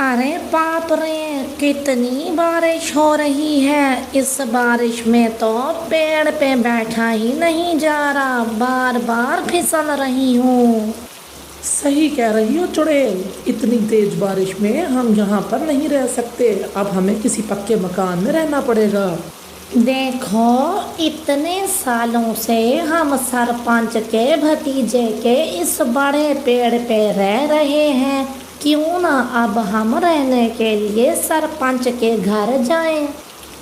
अरे बाप रे, कितनी बारिश हो रही है। इस बारिश में तो पेड़ पे बैठा ही नहीं जा रहा, बार बार फिसल रही हूँ। सही कह रही हो चुड़ैल, इतनी तेज बारिश में हम यहाँ पर नहीं रह सकते। अब हमें किसी पक्के मकान में रहना पड़ेगा। देखो, इतने सालों से हम सरपंच के भतीजे के इस बड़े पेड़ पे रह रहे हैं, क्यों ना अब हम रहने के लिए सरपंच के घर जाएं।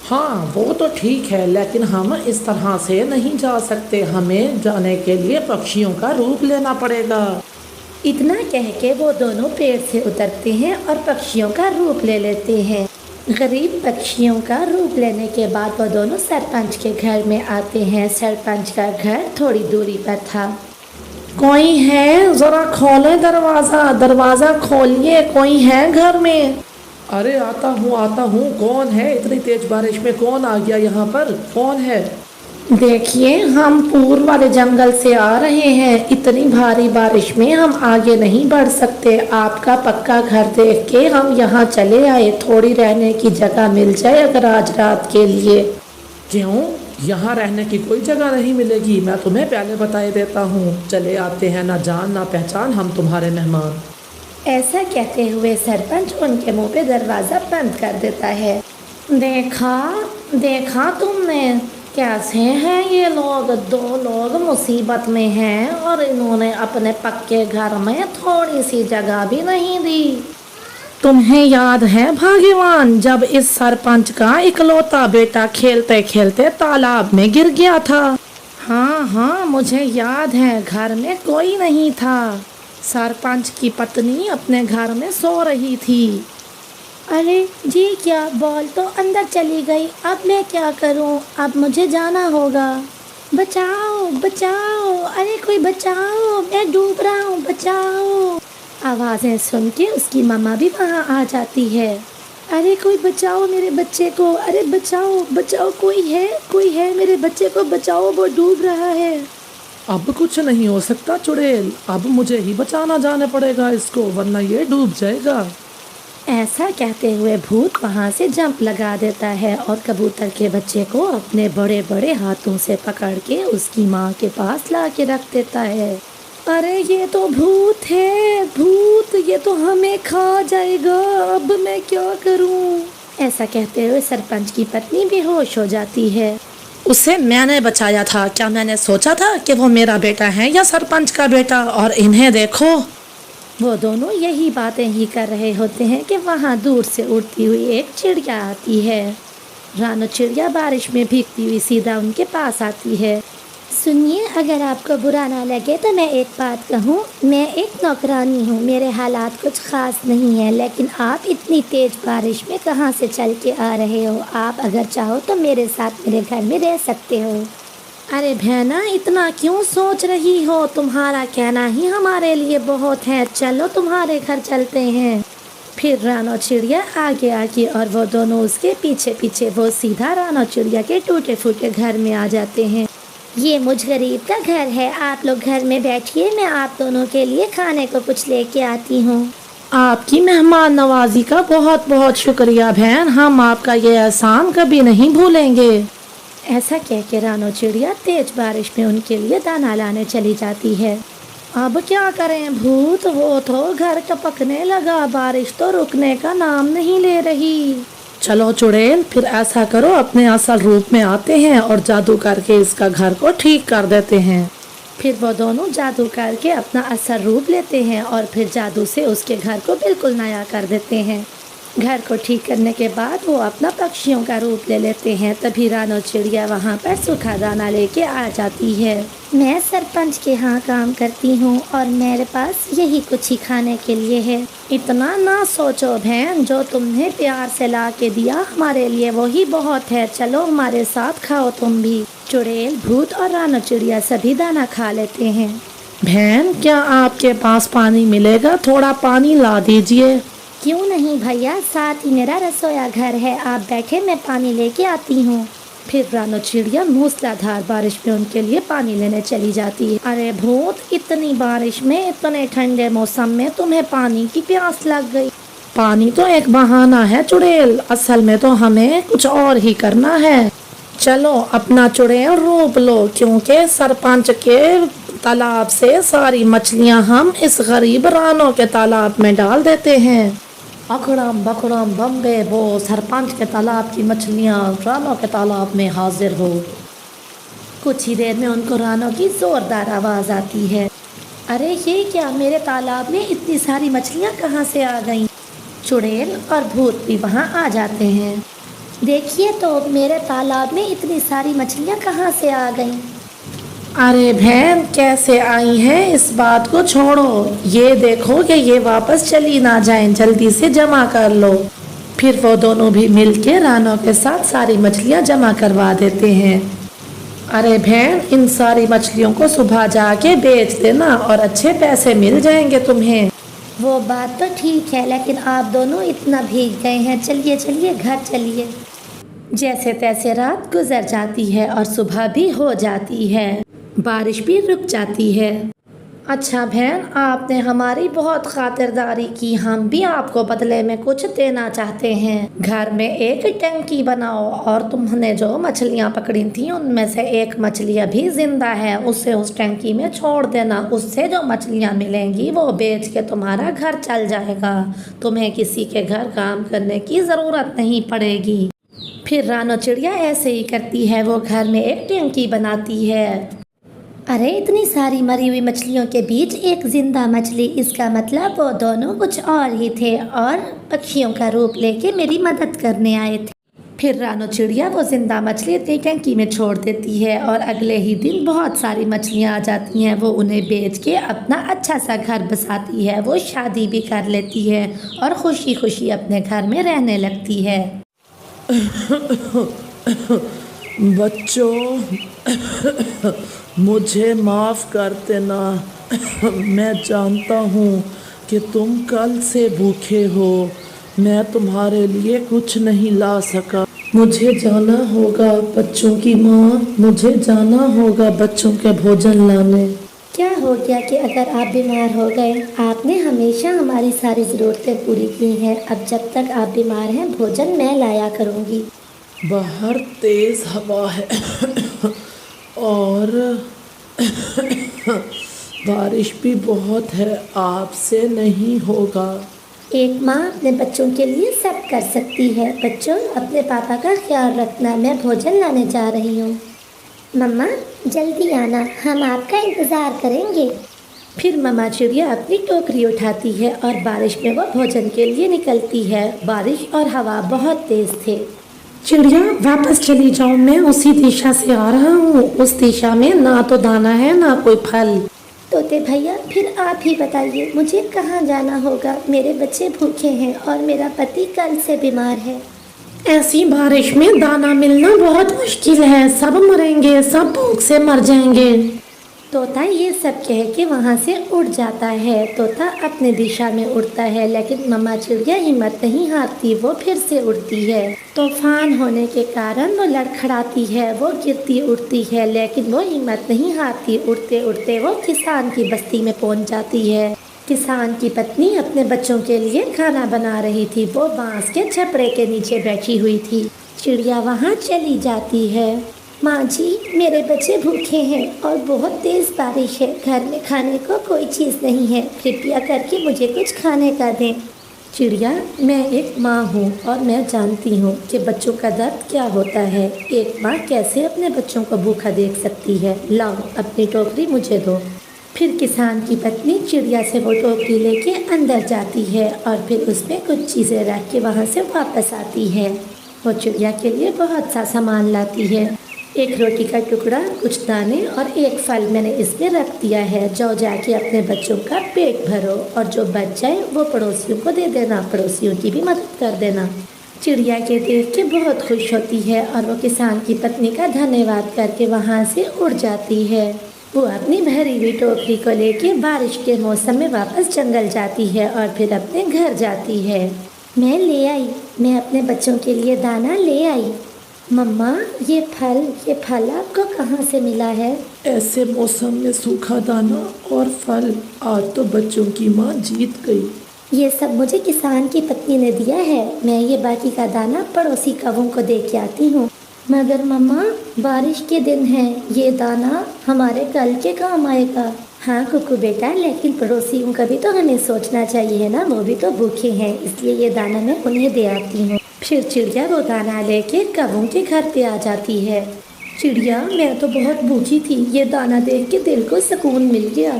हाँ वो तो ठीक है, लेकिन हम इस तरह से नहीं जा सकते। हमें जाने के लिए पक्षियों का रूप लेना पड़ेगा। इतना कह के वो दोनों पेड़ से उतरते हैं और पक्षियों का रूप ले लेते हैं। गरीब पक्षियों का रूप लेने के बाद वो दोनों सरपंच के घर में आते हैं। सरपंच का घर थोड़ी दूरी पर था। कोई है? जरा खोले दरवाजा, दरवाजा खोलिए, कोई है घर में? अरे आता हूँ। कौन है? इतनी तेज बारिश में कौन आ गया यहाँ पर? कौन है? देखिए, हम पूर्व वाले जंगल से आ रहे हैं। इतनी भारी बारिश में हम आगे नहीं बढ़ सकते। आपका पक्का घर देख के हम यहाँ चले आए। थोड़ी रहने की जगह मिल जाए अगर आज रात के लिए। क्यों? यहाँ रहने की कोई जगह नहीं मिलेगी। मैं तुम्हें पहले बताए देता हूँ। चले आते हैं, ना जान ना पहचान, हम तुम्हारे मेहमान। ऐसा कहते हुए सरपंच उनके मुंह पे दरवाज़ा बंद कर देता है। देखा तुमने, कैसे हैं ये लोग? दो लोग मुसीबत में हैं और इन्होंने अपने पक्के घर में थोड़ी सी जगह भी नहीं दी। तुम्हें याद है भाग्यवान, जब इस सरपंच का इकलौता बेटा खेलते खेलते तालाब में गिर गया था? हाँ, मुझे याद है। घर में कोई नहीं था। सरपंच की पत्नी अपने घर में सो रही थी। अरे जी, क्या बॉल तो अंदर चली गई। अब मैं क्या करूं? अब मुझे जाना होगा। बचाओ, अरे कोई बचाओ, मैं डूब रहा हूँ, बचाओ। आवाज़ें सुन के उसकी मम्मा भी वहाँ आ जाती है। अरे कोई बचाओ मेरे बच्चे को, अरे बचाओ, कोई है, मेरे बच्चे को बचाओ, वो डूब रहा है। अब कुछ नहीं हो सकता चुड़ैल, अब मुझे ही बचाना जाने पड़ेगा इसको, वरना ये डूब जाएगा। ऐसा कहते हुए भूत वहाँ से जंप लगा देता है और कबूतर के बच्चे को अपने बड़े बड़े हाथों से पकड़ के उसकी माँ के पास ला के रख देता है। अरे ये तो भूत है, ये तो हमें खा जाएगा। अब मैं क्या करूँ? ऐसा कहते हुए सरपंच की पत्नी बेहोश हो जाती है। उसे मैंने बचाया था। क्या मैंने सोचा था कि वो मेरा बेटा है या सरपंच का बेटा? और इन्हें देखो। वो दोनों यही बातें ही कर रहे होते हैं कि वहाँ दूर से उड़ती हुई एक चिड़िया आती है। रानो चिड़िया बारिश में भीगती हुई सीधा उनके पास आती है। सुनिए, अगर आपको बुरा ना लगे तो मैं एक बात कहूँ। मैं एक नौकरानी हूँ, मेरे हालात कुछ ख़ास नहीं है, लेकिन आप इतनी तेज़ बारिश में कहाँ से चल के आ रहे हो? आप अगर चाहो तो मेरे साथ मेरे घर में रह सकते हो। अरे बहना, इतना क्यों सोच रही हो? तुम्हारा कहना ही हमारे लिए बहुत है। चलो तुम्हारे घर चलते हैं। फिर रानो चिड़िया आगे आके और वो दोनों उसके पीछे पीछे वो सीधा रानो चिड़िया के टूटे फूटे घर में आ जाते हैं। ये मुझ गरीब का घर है, आप लोग घर में बैठिए, मैं आप दोनों के लिए खाने को कुछ लेके आती हूँ। आपकी मेहमान नवाजी का बहुत बहुत शुक्रिया बहन, हम आपका ये एहसान कभी नहीं भूलेंगे। ऐसा कह के रानो चिड़िया तेज बारिश में उनके लिए दाना लाने चली जाती है। अब क्या करें भूत, वो तो घर टपकने लगा, बारिश तो रुकने का नाम नहीं ले रही। चलो चुड़ैल, फिर ऐसा करो, अपने असल रूप में आते हैं और जादू करके इसका घर को ठीक कर देते हैं। फिर वो दोनों जादू करके अपना असल रूप लेते हैं और फिर जादू से उसके घर को बिल्कुल नया कर देते हैं। घर को ठीक करने के बाद वो अपना पक्षियों का रूप ले लेते हैं। तभी रानो चिड़िया वहाँ पर सूखा दाना लेके आ जाती है। मैं सरपंच के यहाँ काम करती हूँ और मेरे पास यही कुछ ही खाने के लिए है। इतना ना सोचो बहन, जो तुमने प्यार से ला के दिया हमारे लिए वही बहुत है। चलो हमारे साथ खाओ तुम भी। चुड़ैल, भूत और रानो चिड़िया सभी दाना खा लेते हैं। बहन, क्या आपके पास पानी मिलेगा? थोड़ा पानी ला दीजिए। क्यों नहीं भैया, साथ ही मेरा रसोया घर है, आप बैठे, मैं पानी लेके आती हूँ। फिर रानो चिड़िया मूसलाधार बारिश में उनके लिए पानी लेने चली जाती है। अरे भूत, इतनी बारिश में, इतने ठंडे मौसम में तुम्हें पानी की प्यास लग गई? पानी तो एक बहाना है चुड़ैल, असल में तो हमें कुछ और ही करना है। चलो अपना चुड़ैल रोक लो, क्योंकि सरपंच के तालाब से सारी मछलियां हम इस गरीब रानो के तालाब में डाल देते हैं। अकड़म बकड़म बम्बे बो, सरपंच के तालाब की मछलियां रानो के तालाब में हाजिर हो। कुछ ही देर में उनको रानो की जोरदार आवाज आती है। अरे ये क्या, मेरे तालाब में इतनी सारी मछलियाँ कहाँ से आ गईं? चुड़ैल और भूत भी वहाँ आ जाते हैं। देखिए तो मेरे तालाब में इतनी सारी मछलियाँ कहाँ से आ गईं? अरे बहन कैसे आई हैं, इस बात को छोड़ो, ये देखो कि ये वापस चली ना जाएं, जल्दी से जमा कर लो। फिर वो दोनों भी मिलके रानो के साथ सारी मछलियाँ जमा करवा देते हैं। अरे बहन, इन सारी मछलियों को सुबह जाके बेच देना और अच्छे पैसे मिल जाएंगे तुम्हें। वो बात तो ठीक है, लेकिन आप दोनों इतना भीग गए हैं, चलिए चलिए घर चलिए। जैसे तैसे रात गुजर जाती है और सुबह भी हो जाती है, बारिश भी रुक जाती है। अच्छा बहन, आपने हमारी बहुत खातिरदारी की, हम भी आपको बदले में कुछ देना चाहते हैं। घर में एक टंकी बनाओ और तुमने जो मछलियाँ पकड़ी थी उनमें से एक मछली अभी जिंदा है, उसे उस टंकी में छोड़ देना। उससे जो मछलियाँ मिलेंगी वो बेच के तुम्हारा घर चल जाएगा, तुम्हें किसी के घर काम करने की ज़रूरत नहीं पड़ेगी। फिर रानो चिड़िया ऐसे ही करती है, वो घर में एक टंकी बनाती है। अरे इतनी सारी मरी हुई मछलियों के बीच एक जिंदा मछली, इसका मतलब वो दोनों कुछ और ही थे और पक्षियों का रूप लेके मेरी मदद करने आए थे। फिर रानो चिड़िया वो जिंदा मछली अपनी टंकी में छोड़ देती है और अगले ही दिन बहुत सारी मछलियाँ आ जाती हैं। वो उन्हें बेच के अपना अच्छा सा घर बसाती है, वो शादी भी कर लेती है और खुशी खुशी अपने घर में रहने लगती है। बच्चों मुझे माफ़ कर देना, मैं जानता हूँ कि तुम कल से भूखे हो, मैं तुम्हारे लिए कुछ नहीं ला सका। मुझे जाना होगा बच्चों की माँ, मुझे जाना होगा बच्चों के भोजन लाने। क्या हो गया कि अगर आप बीमार हो गए? आपने हमेशा हमारी सारी ज़रूरतें पूरी की हैं, अब जब तक आप बीमार हैं भोजन मैं लाया करूँगी। बाहर तेज़ हवा है और बारिश भी बहुत है, आपसे नहीं होगा। एक माँ अपने बच्चों के लिए सब कर सकती है। बच्चों अपने पापा का ख्याल रखना, मैं भोजन लाने जा रही हूँ। मम्मा जल्दी आना, हम आपका इंतज़ार करेंगे। फिर मम्मा चिड़िया अपनी टोकरी उठाती है और बारिश में वो भोजन के लिए निकलती है। बारिश और हवा बहुत तेज़ थे। चिड़िया वापस चली जाओ, मैं उसी दिशा से आ रहा हूँ, उस दिशा में ना तो दाना है ना कोई फल। तोते भैया फिर आप ही बताइए, मुझे कहाँ जाना होगा? मेरे बच्चे भूखे हैं और मेरा पति कल से बीमार है। ऐसी बारिश में दाना मिलना बहुत मुश्किल है, सब मरेंगे, सब भूख से मर जाएंगे। तोता ये सब कह के वहाँ से उड़ जाता है। तोता अपने दिशा में उड़ता है, लेकिन मम्मा चिड़िया हिम्मत नहीं हारती, वो फिर से उड़ती है। तूफान होने के कारण वो लड़खड़ाती है, वो गिरती उड़ती है, लेकिन वो हिम्मत नहीं हारती। उड़ते उड़ते वो किसान की बस्ती में पहुँच जाती है। किसान की पत्नी अपने बच्चों के लिए खाना बना रही थी, वो बांस के छपरे के नीचे बैठी हुई थी। चिड़िया वहाँ चली जाती है। माँ जी मेरे बच्चे भूखे हैं और बहुत तेज़ बारिश है, घर में खाने को कोई चीज़ नहीं है, कृपया करके मुझे कुछ खाने का दें। चिड़िया मैं एक माँ हूँ और मैं जानती हूँ कि बच्चों का दर्द क्या होता है। एक माँ कैसे अपने बच्चों को भूखा देख सकती है। लाओ अपनी टोकरी मुझे दो। फिर किसान की पत्नी चिड़िया से वो टोकरी लेके अंदर जाती है और फिर उसमें कुछ चीज़ें रख के वहाँ से वापस आती है। वो चिड़िया के लिए बहुत सा सामान लाती है। एक रोटी का टुकड़ा, कुछ दाने और एक फल मैंने इसमें रख दिया है। जाओ जाके अपने बच्चों का पेट भरो और जो बच जाए वो पड़ोसियों को दे देना, पड़ोसियों की भी मदद कर देना। चिड़िया के देख के बहुत खुश होती है और वो किसान की पत्नी का धन्यवाद करके वहाँ से उड़ जाती है। वो अपनी भरी हुई टोकरी को लेके बारिश के मौसम में वापस जंगल जाती है और फिर अपने घर जाती है। मैं ले आई, मैं अपने बच्चों के लिए दाना ले आई। मम्मा ये फल आपको कहाँ से मिला है? ऐसे मौसम में सूखा दाना और फल, आज तो बच्चों की माँ जीत गई। ये सब मुझे किसान की पत्नी ने दिया है। मैं ये बाकी का दाना पड़ोसी कौवों को दे के आती हूँ। मगर मम्मा, बारिश के दिन है, ये दाना हमारे कल के काम आएगा। हाँ कुकू बेटा, लेकिन पड़ोसियों का भी तो हमें सोचना चाहिए ना, वो भी तो भूखे हैं, इसलिए ये दाना मैं उन्हें दे आती हूँ। फिर चिड़िया वो दाना लेके कौवों के घर पे आ जाती है। चिड़िया, मैं तो बहुत भूखी थी, ये दाना देख के दिल को सुकून मिल गया।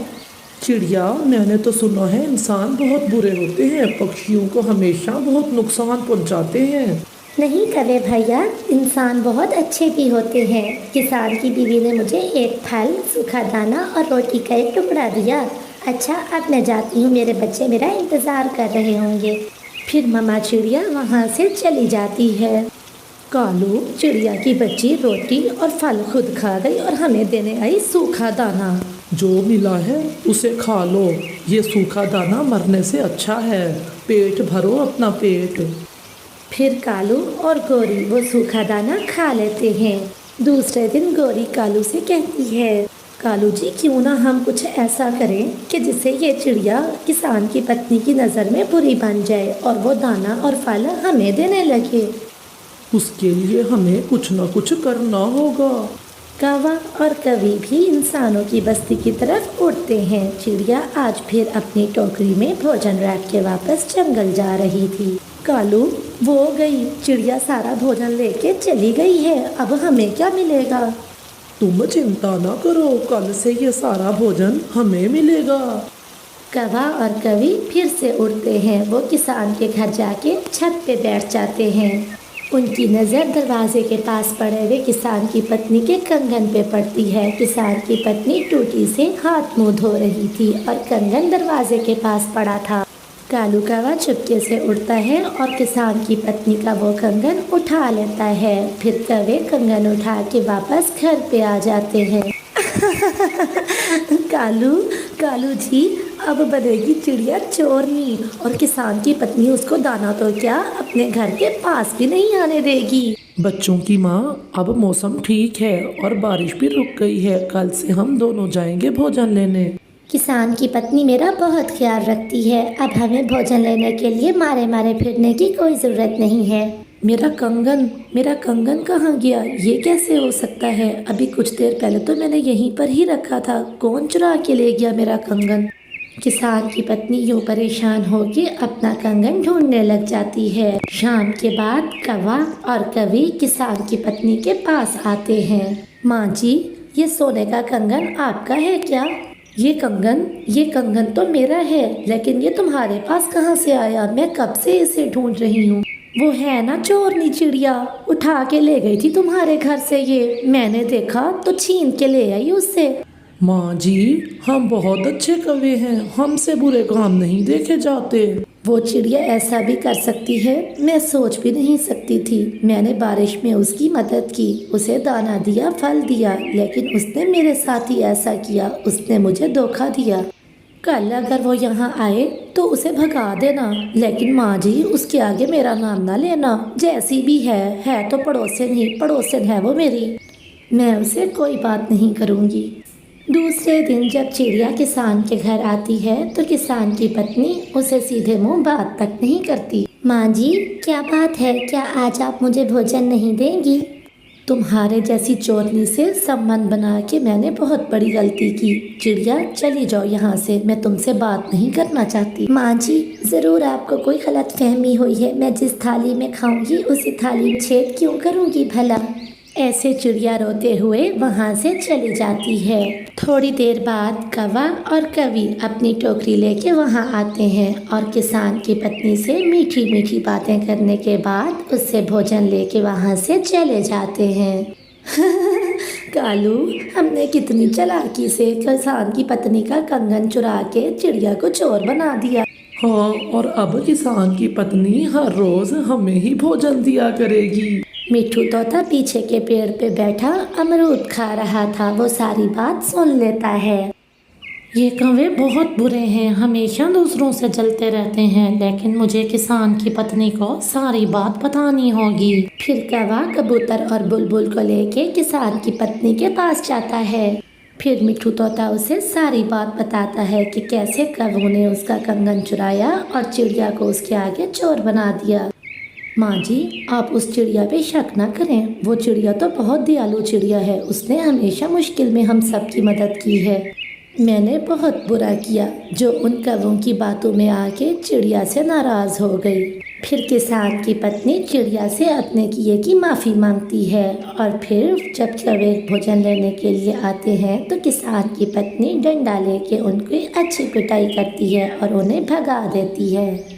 चिड़िया, मैंने तो सुना है इंसान बहुत बुरे होते हैं, पक्षियों को हमेशा बहुत नुकसान पहुंचाते हैं। नहीं कवे भैया, इंसान बहुत अच्छे भी होते हैं। किसान की बीवी ने मुझे एक फल, सूखा दाना और रोटी का एक टुकड़ा दिया। अच्छा, अब मैं जाती हूँ, मेरे बच्चे मेरा इंतज़ार कर रहे होंगे। फिर मम्मा चिड़िया वहाँ से चली जाती है। कालू, चिड़िया की बच्ची रोटी और फल खुद खा गई और हमें देने आई सूखा दाना। जो मिला है उसे खा लो, ये सूखा दाना मरने से अच्छा है, पेट भरो अपना पेट। फिर कालू और गौरी वो सूखा दाना खा लेते हैं। दूसरे दिन गौरी कालू से कहती है, कालू जी, क्यों ना हम कुछ ऐसा करें कि जिससे ये चिड़िया किसान की पत्नी की नज़र में बुरी बन जाए और वो दाना और फल हमें देने लगे। उसके लिए हमें कुछ न कुछ करना होगा। कौवा और कवि भी इंसानों की बस्ती की तरफ उड़ते हैं। चिड़िया आज फिर अपनी टोकरी में भोजन रख के वापस जंगल जा रही थी। कालू, वो गई, चिड़िया सारा भोजन लेके चली गई है, अब हमें क्या मिलेगा? तुम चिंता ना करो, कल से ये सारा भोजन हमें मिलेगा। कौवा और कवि फिर से उड़ते हैं। वो किसान के घर जाके छत पे बैठ जाते हैं। उनकी नज़र दरवाजे के पास पड़े हुए किसान की पत्नी के कंगन पे पड़ती है। किसान की पत्नी टूटी से हाथ मुंह धो रही थी और कंगन दरवाजे के पास पड़ा था। कालू कौवा चुपके से उड़ता है और किसान की पत्नी का वो कंगन उठा लेता है। फिर कौवे कंगन उठा के वापस घर पे आ जाते हैं। कालू जी, अब बनेगी चिड़िया चोरनी और किसान की पत्नी उसको दाना तो क्या अपने घर के पास भी नहीं आने देगी। बच्चों की माँ, अब मौसम ठीक है और बारिश भी रुक गई है, कल से हम दोनों जाएंगे भोजन लेने। किसान की पत्नी मेरा बहुत ख्याल रखती है, अब हमें भोजन लेने के लिए मारे मारे फिरने की कोई ज़रूरत नहीं है। मेरा कंगन कहाँ गया? ये कैसे हो सकता है? अभी कुछ देर पहले तो मैंने यहीं पर ही रखा था, कौन चुरा के ले गया मेरा कंगन? किसान की पत्नी यूँ परेशान होकर अपना कंगन ढूंढने लग जाती है। शाम के बाद कौवा और कवि किसान की पत्नी के पास आते हैं। माँ जी, ये सोने का कंगन आपका है क्या? ये कंगन तो मेरा है, लेकिन ये तुम्हारे पास कहाँ से आया? मैं कब से इसे ढूंढ रही हूँ। वो है ना चोरनी चिड़िया, उठा के ले गई थी तुम्हारे घर से, ये मैंने देखा तो छीन के ले आई उससे। माँ जी, हम बहुत अच्छे कवि हैं, हमसे बुरे काम नहीं देखे जाते। वो चिड़िया ऐसा भी कर सकती है, मैं सोच भी नहीं सकती थी। मैंने बारिश में उसकी मदद की, उसे दाना दिया, फल दिया, लेकिन उसने मेरे साथ ही ऐसा किया, उसने मुझे धोखा दिया। कल अगर वो यहाँ आए तो उसे भगा देना, लेकिन माँ जी उसके आगे मेरा नाम ना लेना। जैसी भी है तो पड़ोसन ही पड़ोसन है वो मेरी, मैं उसे कोई बात नहीं करूँगी। दूसरे दिन जब चिड़िया किसान के घर आती है तो किसान की पत्नी उसे सीधे मुंह बात तक नहीं करती। माँ जी, क्या बात है, क्या आज आप मुझे भोजन नहीं देंगी? तुम्हारे जैसी चोरनी से संबंध बना के मैंने बहुत बड़ी गलती की। चिड़िया, चली जाओ यहाँ से, मैं तुमसे बात नहीं करना चाहती। माँ जी, ज़रूर आपको कोई गलत फहमी हुई है, मैं जिस थाली में खाऊंगी उसी थाली में छेद क्यों करूँगी भला? ऐसे चिड़िया रोते हुए वहाँ से चली जाती है। थोड़ी देर बाद कौवा और कवि अपनी टोकरी लेके वहाँ आते हैं और किसान की पत्नी से मीठी मीठी बातें करने के बाद उससे भोजन लेके वहाँ से चले जाते हैं। कालू, हमने कितनी चालाकी से किसान की पत्नी का कंगन चुरा के चिड़िया को चोर बना दिया। हाँ, और अब किसान की पत्नी हर रोज हमें ही भोजन दिया करेगी। मिट्ठू तोता पीछे के पेड़ पे बैठा अमरूद खा रहा था, वो सारी बात सुन लेता है। ये कौवे बहुत बुरे हैं, हमेशा दूसरों से जलते रहते हैं, लेकिन मुझे किसान की पत्नी को सारी बात बतानी होगी। फिर कौवा कबूतर और बुलबुल को लेके किसान की पत्नी के पास जाता है। फिर मिट्ठू तोता उसे सारी बात बताता है कि कैसे कौवे ने उसका कंगन चुराया और चिड़िया को उसके आगे चोर बना दिया। माँ जी, आप उस चिड़िया पे शक ना करें, वो चिड़िया तो बहुत दयालु चिड़िया है, उसने हमेशा मुश्किल में हम सब की मदद की है। मैंने बहुत बुरा किया जो उन कौवों की बातों में आके चिड़िया से नाराज़ हो गई। फिर किसान की पत्नी चिड़िया से अपने किए की माफ़ी मांगती है और फिर जब कौवे भोजन लेने के लिए आते हैं तो किसान की पत्नी डंडा लेके उनकी अच्छी पिटाई करती है और उन्हें भगा देती है।